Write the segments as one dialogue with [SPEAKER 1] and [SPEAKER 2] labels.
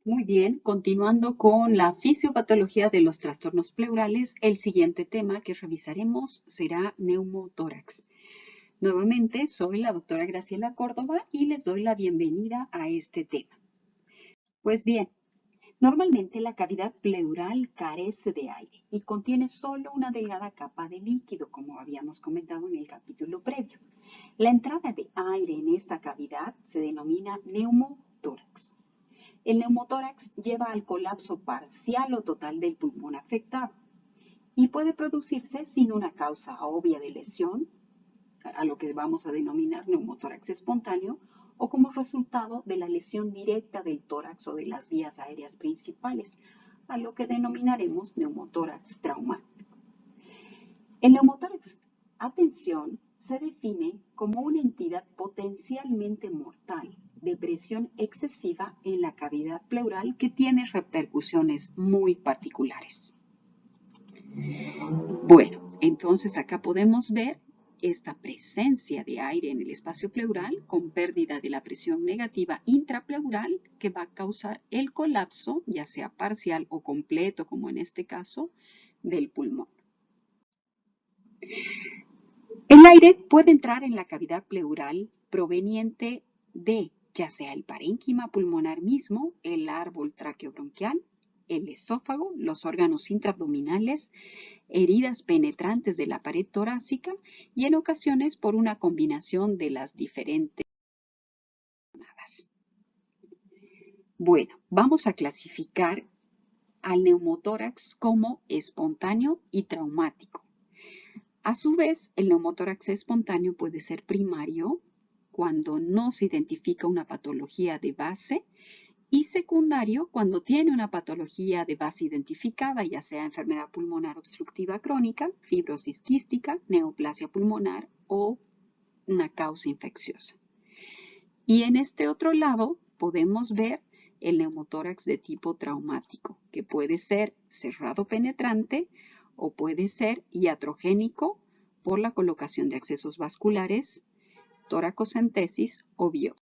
[SPEAKER 1] Muy bien, continuando con la fisiopatología de los trastornos pleurales, el siguiente tema que revisaremos será neumotórax. Nuevamente, soy la doctora Graciela Córdoba y les doy la bienvenida a este tema. Pues bien, normalmente la cavidad pleural carece de aire y contiene solo una delgada capa de líquido, como habíamos comentado en el capítulo previo. La entrada de aire en esta cavidad se denomina neumotórax. El neumotórax lleva al colapso parcial o total del pulmón afectado y puede producirse sin una causa obvia de lesión, a lo que vamos a denominar neumotórax espontáneo, o como resultado de la lesión directa del tórax o de las vías aéreas principales, a lo que denominaremos neumotórax traumático. El neumotórax, atención, se define como una entidad potencialmente mortal de presión excesiva en la cavidad pleural que tiene repercusiones muy particulares. Bueno, entonces acá podemos ver esta presencia de aire en el espacio pleural con pérdida de la presión negativa intrapleural que va a causar el colapso, ya sea parcial o completo, como en este caso, del pulmón. El aire puede entrar en la cavidad pleural proveniente de ya sea el parénquima pulmonar mismo, el árbol traqueobronquial, el esófago, los órganos intraabdominales, heridas penetrantes de la pared torácica y en ocasiones por una combinación de las diferentes. Bueno, vamos a clasificar al neumotórax como espontáneo y traumático. A su vez, el neumotórax espontáneo puede ser primario cuando no se identifica una patología de base y secundario cuando tiene una patología de base identificada, ya sea enfermedad pulmonar obstructiva crónica, fibrosis quística, neoplasia pulmonar o una causa infecciosa. Y en este otro lado podemos ver el neumotórax de tipo traumático, que puede ser cerrado penetrante o puede ser iatrogénico por la colocación de accesos vasculares, toracocentesis o biopsia.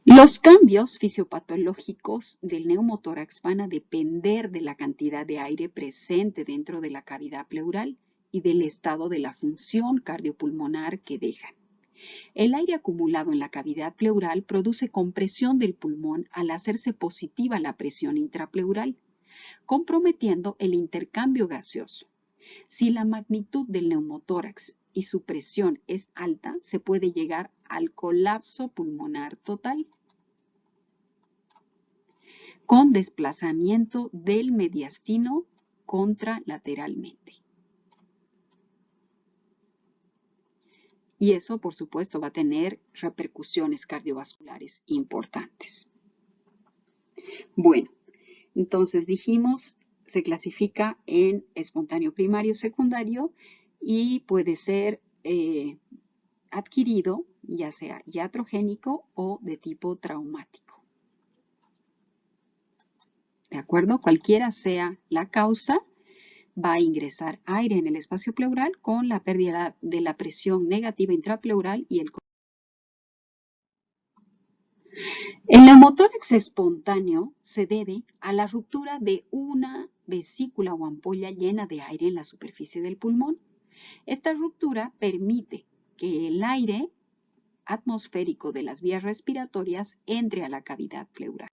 [SPEAKER 1] Los cambios fisiopatológicos del neumotórax van a depender de la cantidad de aire presente dentro de la cavidad pleural y del estado de la función cardiopulmonar que dejan. El aire acumulado en la cavidad pleural produce compresión del pulmón al hacerse positiva la presión intrapleural, comprometiendo el intercambio gaseoso. Si la magnitud del neumotórax y su presión es alta, se puede llegar al colapso pulmonar total, con desplazamiento del mediastino contralateralmente. Y eso, por supuesto, va a tener repercusiones cardiovasculares importantes. Bueno, entonces dijimos, se clasifica en espontáneo primario, secundario y puede ser adquirido, ya sea iatrogénico o de tipo traumático. ¿De acuerdo? Cualquiera sea la causa, va a ingresar aire en el espacio pleural con la pérdida de la presión negativa intrapleural y el neumotórax espontáneo se debe a la ruptura de una vesícula o ampolla llena de aire en la superficie del pulmón. Esta ruptura permite que el aire atmosférico de las vías respiratorias entre a la cavidad pleural.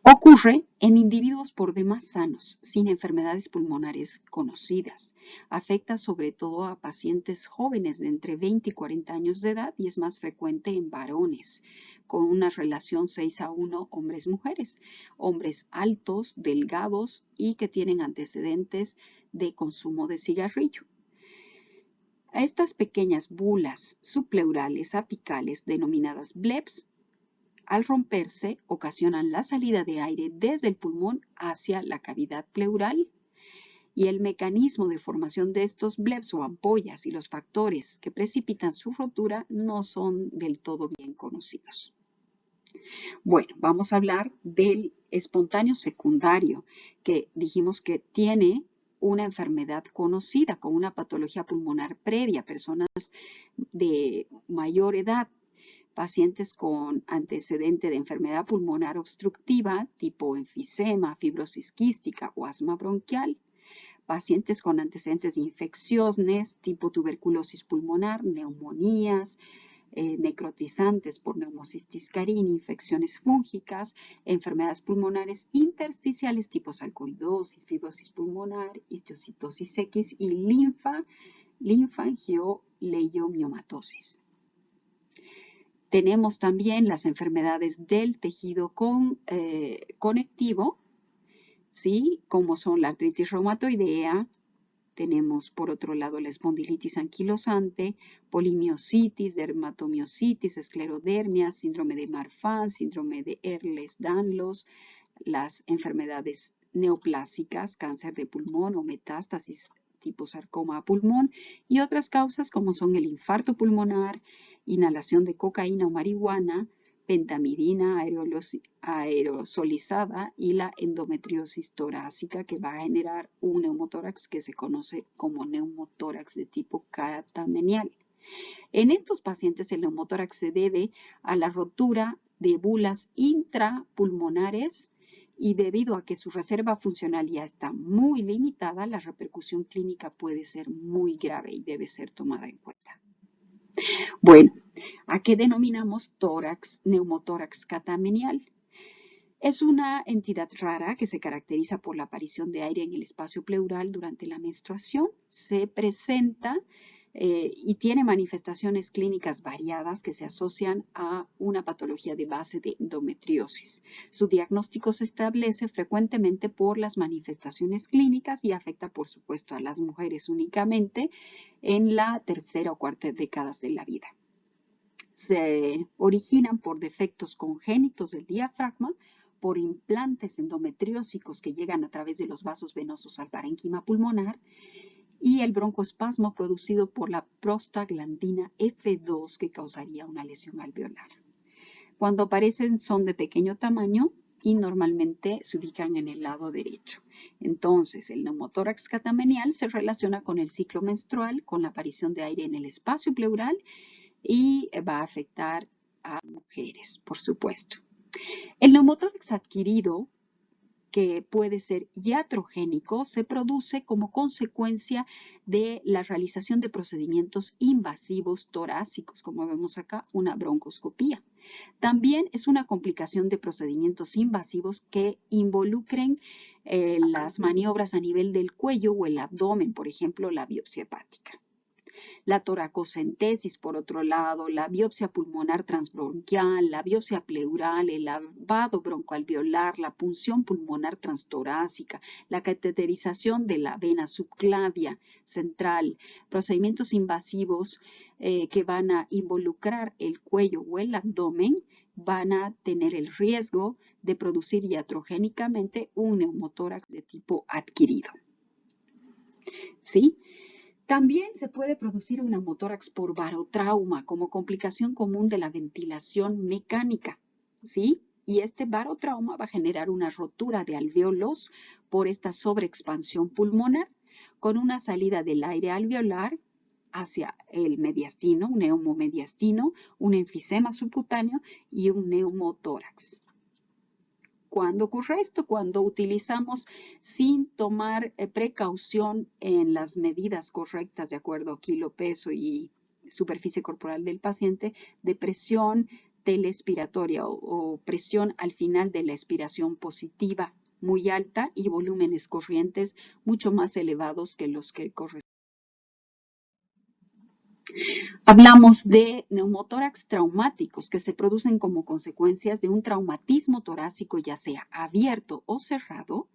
[SPEAKER 1] Ocurre en individuos por demás sanos, sin enfermedades pulmonares conocidas. Afecta sobre todo a pacientes jóvenes de entre 20 y 40 años de edad y es más frecuente en varones, con una relación 6:1 hombres-mujeres. Hombres altos, delgados y que tienen antecedentes de consumo de cigarrillo. A estas pequeñas bulas subpleurales apicales denominadas bleps, al romperse, ocasionan la salida de aire desde el pulmón hacia la cavidad pleural y el mecanismo de formación de estos bleps o ampollas y los factores que precipitan su rotura no son del todo bien conocidos. Bueno, vamos a hablar del espontáneo secundario, que dijimos que tiene una enfermedad conocida con una patología pulmonar previa, personas de mayor edad. pacientes con antecedente de enfermedad pulmonar obstructiva tipo enfisema, fibrosis quística o asma bronquial, pacientes con antecedentes de infecciones tipo tuberculosis pulmonar, neumonías, necrotizantes por neumocistis carini, infecciones fúngicas, enfermedades pulmonares intersticiales tipo sarcoidosis, fibrosis pulmonar, histiocytosis X y linfangioliomyomatosis. Tenemos también las enfermedades del tejido conectivo, ¿sí? Como son la artritis reumatoidea. Tenemos, por otro lado, la espondilitis anquilosante, polimiositis, dermatomiositis, esclerodermia, síndrome de Marfan, síndrome de Ehlers-Danlos, las enfermedades neoplásicas, cáncer de pulmón o metástasis tipo sarcoma a pulmón, y otras causas como son el infarto pulmonar, inhalación de cocaína o marihuana, pentamidina aerosolizada y la endometriosis torácica, que va a generar un neumotórax que se conoce como neumotórax de tipo catamenial. En estos pacientes el neumotórax se debe a la rotura de bulas intrapulmonares y debido a que su reserva funcional ya está muy limitada, la repercusión clínica puede ser muy grave y debe ser tomada en cuenta. Bueno, ¿a qué denominamos neumotórax catamenial? Es una entidad rara que se caracteriza por la aparición de aire en el espacio pleural durante la menstruación. Se presenta y tiene manifestaciones clínicas variadas que se asocian a una patología de base de endometriosis. Su diagnóstico se establece frecuentemente por las manifestaciones clínicas y afecta, por supuesto, a las mujeres únicamente en la tercera o cuarta décadas de la vida. Se originan por defectos congénitos del diafragma, por implantes endometriósicos que llegan a través de los vasos venosos al parénquima pulmonar y el broncoespasmo producido por la prostaglandina F2 que causaría una lesión alveolar. Cuando aparecen son de pequeño tamaño y normalmente se ubican en el lado derecho. Entonces, el neumotórax catamenial se relaciona con el ciclo menstrual, con la aparición de aire en el espacio pleural y va a afectar a mujeres, por supuesto. El neumotórax adquirido, que puede ser iatrogénico, se produce como consecuencia de la realización de procedimientos invasivos torácicos, como vemos acá, una broncoscopía. También es una complicación de procedimientos invasivos que involucren las maniobras a nivel del cuello o el abdomen, por ejemplo, la biopsia hepática. La toracocentesis, por otro lado, la biopsia pulmonar transbronquial, la biopsia pleural, el lavado broncoalveolar, la punción pulmonar transtorácica, la cateterización de la vena subclavia central, procedimientos invasivos que van a involucrar el cuello o el abdomen, van a tener el riesgo de producir iatrogénicamente un neumotórax de tipo adquirido. ¿Sí? También se puede producir un neumotórax por barotrauma como complicación común de la ventilación mecánica, ¿sí? Y este barotrauma va a generar una rotura de alvéolos por esta sobreexpansión pulmonar con una salida del aire alveolar hacia el mediastino, un neumomediastino, un enfisema subcutáneo y un neumotórax. ¿Cuándo ocurre esto? Cuando utilizamos sin tomar precaución en las medidas correctas de acuerdo a kilo, peso y superficie corporal del paciente de presión telespiratoria o presión al final de la expiración positiva muy alta y volúmenes corrientes mucho más elevados que los que corresponden. Hablamos de neumotórax traumáticos que se producen como consecuencias de un traumatismo torácico, ya sea abierto o cerrado,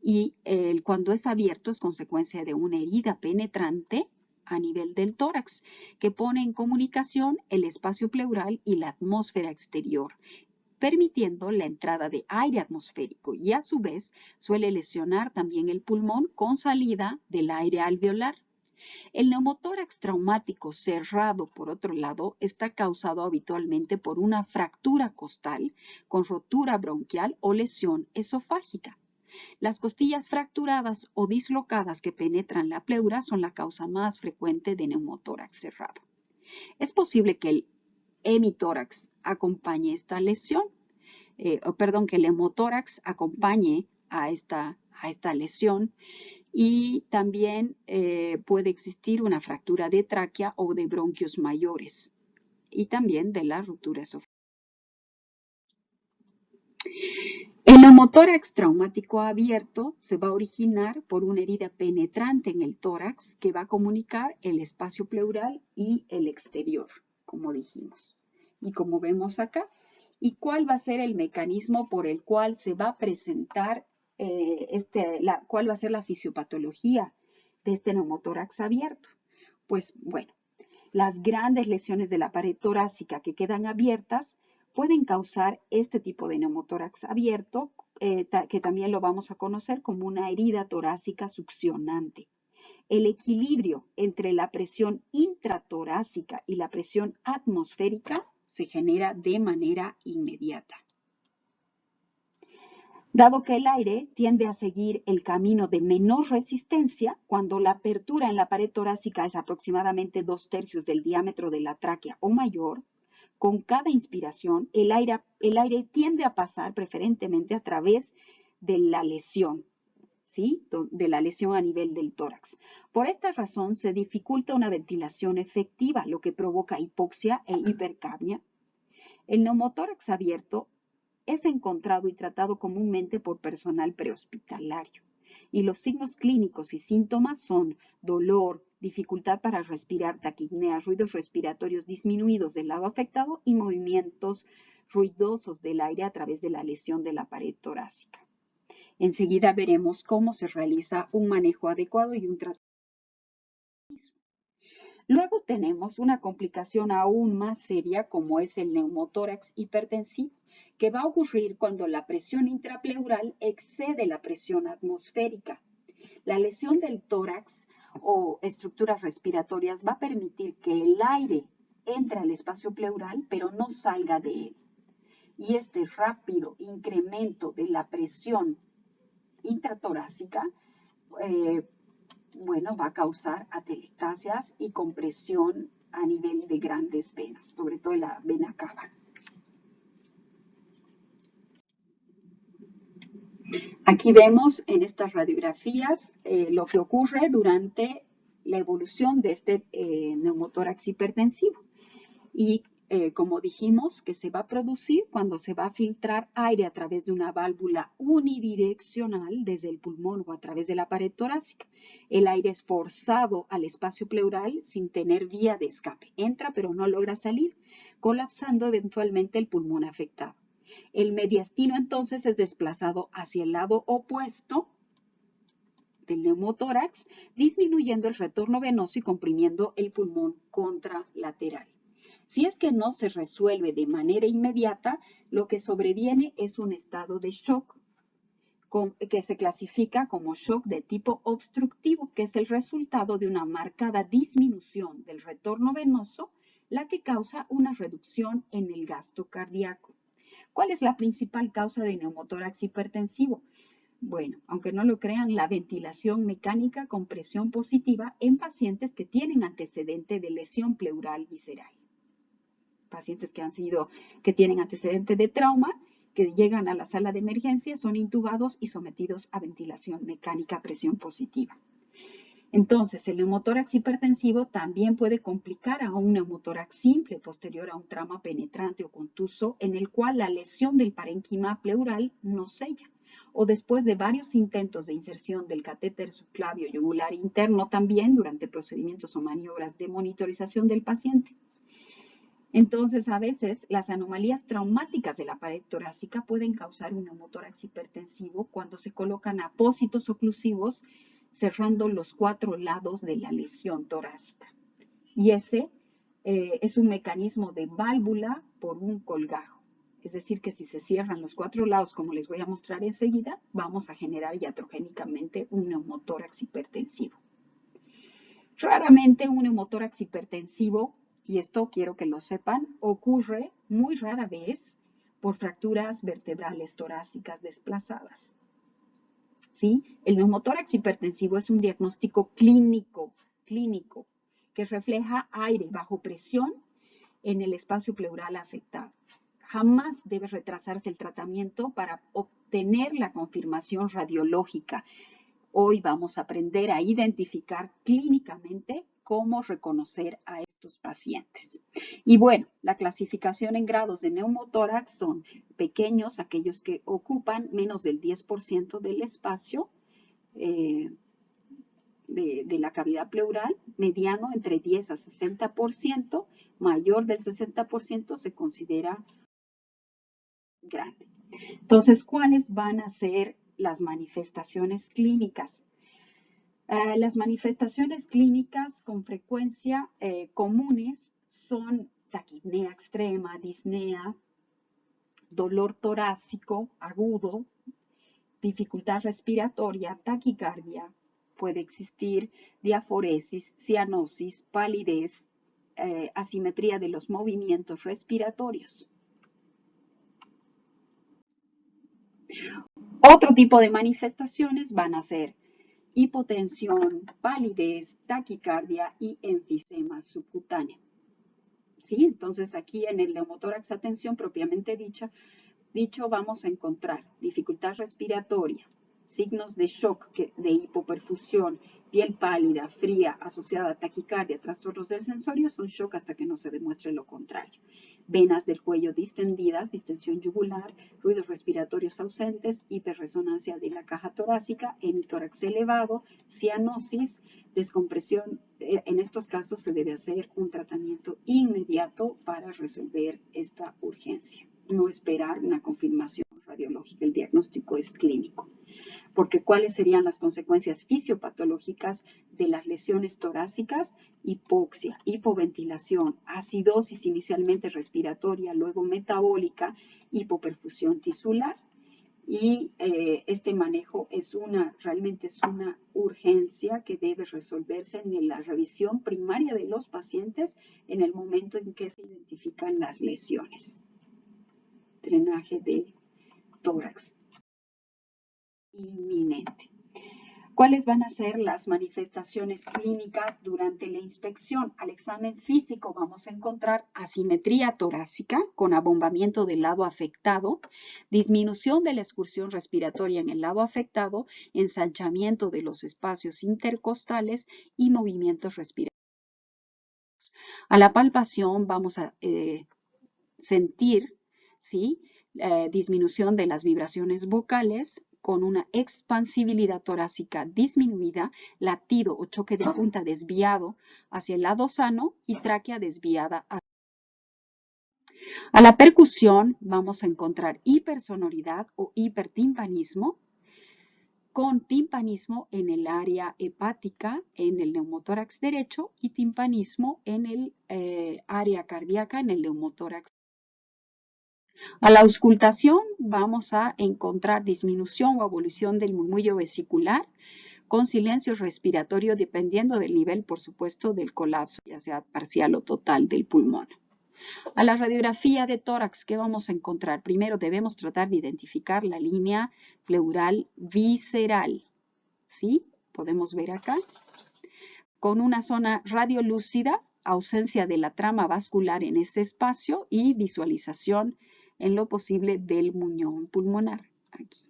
[SPEAKER 1] y cuando es abierto es consecuencia de una herida penetrante a nivel del tórax que pone en comunicación el espacio pleural y la atmósfera exterior, permitiendo la entrada de aire atmosférico y a su vez suele lesionar también el pulmón con salida del aire alveolar. El neumotórax traumático cerrado, por otro lado, está causado habitualmente por una fractura costal con rotura bronquial o lesión esofágica. Las costillas fracturadas o dislocadas que penetran la pleura son la causa más frecuente de neumotórax cerrado. Es posible que el hemitórax acompañe esta lesión, que el hemotórax acompañe a esta lesión, y también puede existir una fractura de tráquea o de bronquios mayores y también de la ruptura esofágica. El neumotórax traumático abierto se va a originar por una herida penetrante en el tórax que va a comunicar el espacio pleural y el exterior, como dijimos. Y como vemos acá, ¿y cuál va a ser el mecanismo por el cual se va a presentar, cuál va a ser la fisiopatología de este neumotórax abierto? Pues bueno, las grandes lesiones de la pared torácica que quedan abiertas pueden causar este tipo de neumotórax abierto, que también lo vamos a conocer como una herida torácica succionante. El equilibrio entre la presión intratorácica y la presión atmosférica se genera de manera inmediata. Dado que el aire tiende a seguir el camino de menor resistencia, cuando la apertura en la pared torácica es aproximadamente 2/3 del diámetro de la tráquea o mayor, con cada inspiración, el aire tiende a pasar preferentemente a través de la lesión, ¿sí? De la lesión a nivel del tórax. Por esta razón, se dificulta una ventilación efectiva, lo que provoca hipoxia e hipercapnia. El neumotórax abierto es encontrado y tratado comúnmente por personal prehospitalario. Y los signos clínicos y síntomas son dolor, dificultad para respirar, taquipnea, ruidos respiratorios disminuidos del lado afectado y movimientos ruidosos del aire a través de la lesión de la pared torácica. Enseguida veremos cómo se realiza un manejo adecuado y un tratamiento. Luego tenemos una complicación aún más seria como es el neumotórax hipertensivo, que va a ocurrir cuando la presión intrapleural excede la presión atmosférica. La lesión del tórax o estructuras respiratorias va a permitir que el aire entre al espacio pleural, pero no salga de él. Y este rápido incremento de la presión intratorácica va a causar atelectasias y compresión a nivel de grandes venas, sobre todo la vena cava. Aquí vemos en estas radiografías lo que ocurre durante la evolución de este neumotórax hipertensivo. Y como dijimos, que se va a producir cuando se va a filtrar aire a través de una válvula unidireccional desde el pulmón o a través de la pared torácica. El aire es forzado al espacio pleural sin tener vía de escape. Entra pero no logra salir, colapsando eventualmente el pulmón afectado. El mediastino entonces es desplazado hacia el lado opuesto del neumotórax, disminuyendo el retorno venoso y comprimiendo el pulmón contralateral. Si es que no se resuelve de manera inmediata, lo que sobreviene es un estado de shock que se clasifica como shock de tipo obstructivo, que es el resultado de una marcada disminución del retorno venoso, la que causa una reducción en el gasto cardíaco. ¿Cuál es la principal causa de neumotórax hipertensivo? Bueno, aunque no lo crean, la ventilación mecánica con presión positiva en pacientes que tienen antecedente de lesión pleural visceral. Pacientes que tienen antecedente de trauma, que llegan a la sala de emergencia, son intubados y sometidos a ventilación mecánica a presión positiva. Entonces, el neumotórax hipertensivo también puede complicar a un neumotórax simple posterior a un trauma penetrante o contuso en el cual la lesión del parénquima pleural no sella, o después de varios intentos de inserción del catéter subclavio yugular interno también durante procedimientos o maniobras de monitorización del paciente. Entonces, a veces, las anomalías traumáticas de la pared torácica pueden causar un neumotórax hipertensivo cuando se colocan apósitos oclusivos cerrando los 4 lados de la lesión torácica. Y ese es un mecanismo de válvula por un colgajo. Es decir, que si se cierran los 4 lados, como les voy a mostrar enseguida, vamos a generar iatrogénicamente un neumotórax hipertensivo. Raramente un neumotórax hipertensivo, y esto quiero que lo sepan, ocurre muy rara vez por fracturas vertebrales torácicas desplazadas. ¿Sí? El neumotórax hipertensivo es un diagnóstico clínico que refleja aire bajo presión en el espacio pleural afectado. Jamás debe retrasarse el tratamiento para obtener la confirmación radiológica. Hoy vamos a aprender a identificar clínicamente cómo reconocer a estos pacientes. Y bueno, la clasificación en grados de neumotórax son pequeños, aquellos que ocupan menos del 10% del espacio de la cavidad pleural, mediano entre 10 a 60%, mayor del 60% se considera grande. Entonces, ¿cuáles van a ser las manifestaciones clínicas? Las manifestaciones clínicas con frecuencia comunes son taquipnea extrema, disnea, dolor torácico agudo, dificultad respiratoria, taquicardia, puede existir diaforesis, cianosis, palidez, asimetría de los movimientos respiratorios. Otro tipo de manifestaciones van a ser hipotensión, palidez, taquicardia y enfisema subcutáneo. ¿Sí? Entonces aquí en el neumotórax atención propiamente dicho vamos a encontrar dificultad respiratoria, signos de shock, de hipoperfusión, piel pálida, fría, asociada a taquicardia, trastornos del sensorio, son shock hasta que no se demuestre lo contrario. Venas del cuello distendidas, distensión yugular, ruidos respiratorios ausentes, hiperresonancia de la caja torácica, hemitórax elevado, cianosis, descompresión. En estos casos se debe hacer un tratamiento inmediato para resolver esta urgencia. No esperar una confirmación radiológica, el diagnóstico es clínico. Porque ¿cuáles serían las consecuencias fisiopatológicas de las lesiones torácicas? Hipoxia, hipoventilación, acidosis inicialmente respiratoria, luego metabólica, hipoperfusión tisular. Y este manejo realmente es una urgencia que debe resolverse en la revisión primaria de los pacientes en el momento en que se identifican las lesiones. Drenaje del tórax inminente. ¿Cuáles van a ser las manifestaciones clínicas durante la inspección? Al examen físico vamos a encontrar asimetría torácica con abombamiento del lado afectado, disminución de la excursión respiratoria en el lado afectado, ensanchamiento de los espacios intercostales y movimientos respiratorios. A la palpación vamos a sentir, ¿sí?, disminución de las vibraciones vocales con una expansibilidad torácica disminuida, latido o choque de punta desviado hacia el lado sano y tráquea desviada hacia. A la percusión vamos a encontrar hipersonoridad o hipertimpanismo con timpanismo en el área hepática en el neumotórax derecho y timpanismo en el área cardíaca en el neumotórax. A la auscultación vamos a encontrar disminución o evolución del murmullo vesicular con silencio respiratorio dependiendo del nivel, por supuesto, del colapso, ya sea parcial o total del pulmón. A la radiografía de tórax, ¿qué vamos a encontrar? Primero debemos tratar de identificar la línea pleural visceral. ¿Sí? Podemos ver acá. Con una zona radiolúcida, ausencia de la trama vascular en ese espacio y visualización en lo posible del muñón pulmonar. Aquí.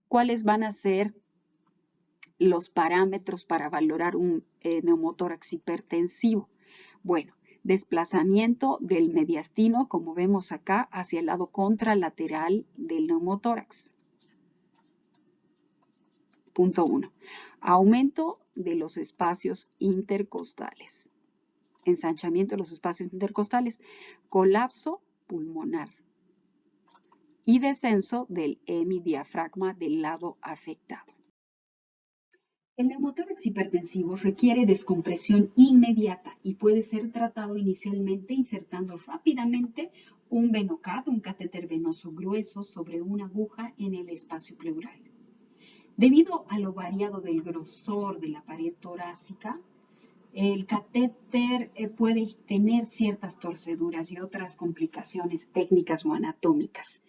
[SPEAKER 1] ¿Cuáles van a ser los parámetros para valorar un neumotórax hipertensivo? Bueno, desplazamiento del mediastino, como vemos acá, hacia el lado contralateral del neumotórax. Punto 1. Aumento de los espacios intercostales. Ensanchamiento de los espacios intercostales. Colapso pulmonar. Y descenso del hemidiafragma del lado afectado. El neumotórax hipertensivo requiere descompresión inmediata y puede ser tratado inicialmente insertando rápidamente un Venocat, un catéter venoso grueso, sobre una aguja en el espacio pleural. Debido a lo variado del grosor de la pared torácica, el catéter puede tener ciertas torceduras y otras complicaciones técnicas o anatómicas.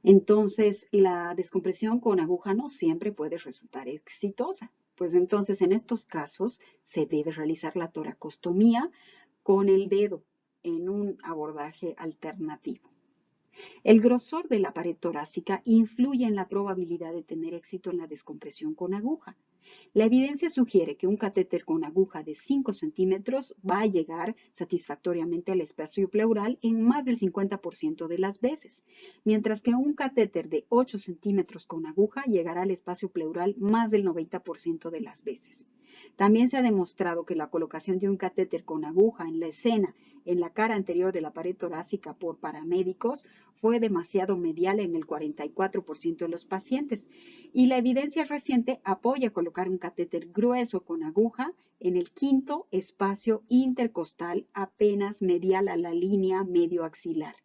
[SPEAKER 1] Entonces, la descompresión con aguja no siempre puede resultar exitosa. Pues entonces en estos casos se debe realizar la toracostomía con el dedo en un abordaje alternativo. El grosor de la pared torácica influye en la probabilidad de tener éxito en la descompresión con aguja. La evidencia sugiere que un catéter con aguja de 5 centímetros va a llegar satisfactoriamente al espacio pleural en más del 50% de las veces, mientras que un catéter de 8 centímetros con aguja llegará al espacio pleural más del 90% de las veces. También se ha demostrado que la colocación de un catéter con aguja en la escena en la cara anterior de la pared torácica por paramédicos fue demasiado medial en el 44% de los pacientes, y la evidencia reciente apoya colocar un catéter grueso con aguja en el quinto espacio intercostal apenas medial a la línea medioaxilar.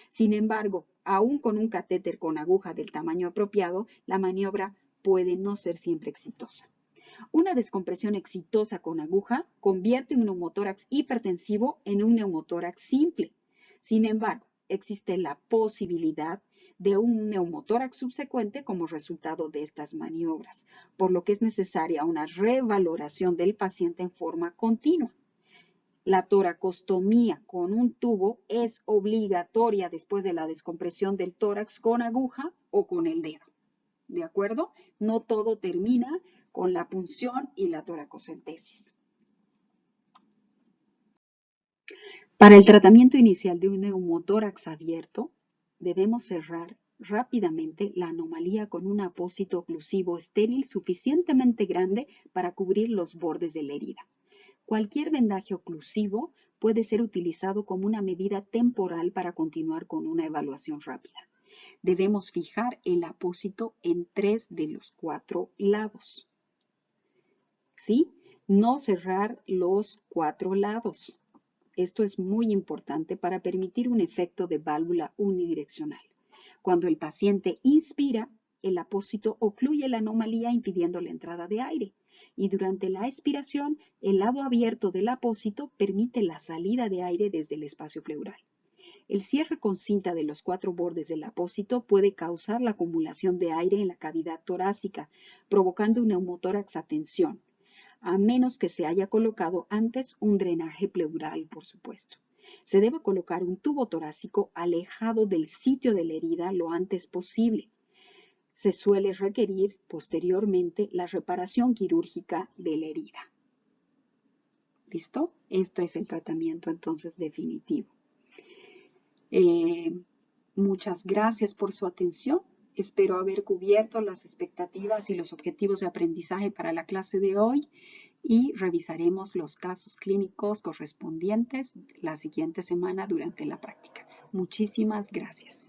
[SPEAKER 1] Sin embargo, aún con un catéter con aguja del tamaño apropiado, la maniobra puede no ser siempre exitosa. Una descompresión exitosa con aguja convierte un neumotórax hipertensivo en un neumotórax simple. Sin embargo, existe la posibilidad de un neumotórax subsecuente como resultado de estas maniobras, por lo que es necesaria una revaloración del paciente en forma continua. La toracostomía con un tubo es obligatoria después de la descompresión del tórax con aguja o con el dedo. ¿De acuerdo? No todo termina con la punción y la toracocentesis. Para el tratamiento inicial de un neumotórax abierto, debemos cerrar rápidamente la anomalía con un apósito oclusivo estéril suficientemente grande para cubrir los bordes de la herida. Cualquier vendaje oclusivo puede ser utilizado como una medida temporal para continuar con una evaluación rápida. Debemos fijar el apósito en 3 de los 4 lados. ¿Sí? No cerrar los 4 lados. Esto es muy importante para permitir un efecto de válvula unidireccional. Cuando el paciente inspira, el apósito ocluye la anomalía impidiendo la entrada de aire. Y durante la expiración, el lado abierto del apósito permite la salida de aire desde el espacio pleural. El cierre con cinta de los 4 bordes del apósito puede causar la acumulación de aire en la cavidad torácica, provocando un neumotórax a tensión, a menos que se haya colocado antes un drenaje pleural, por supuesto. Se debe colocar un tubo torácico alejado del sitio de la herida lo antes posible. Se suele requerir posteriormente la reparación quirúrgica de la herida. ¿Listo? Este es el tratamiento entonces definitivo. Muchas gracias por su atención. Espero haber cubierto las expectativas y los objetivos de aprendizaje para la clase de hoy y revisaremos los casos clínicos correspondientes la siguiente semana durante la práctica. Muchísimas gracias.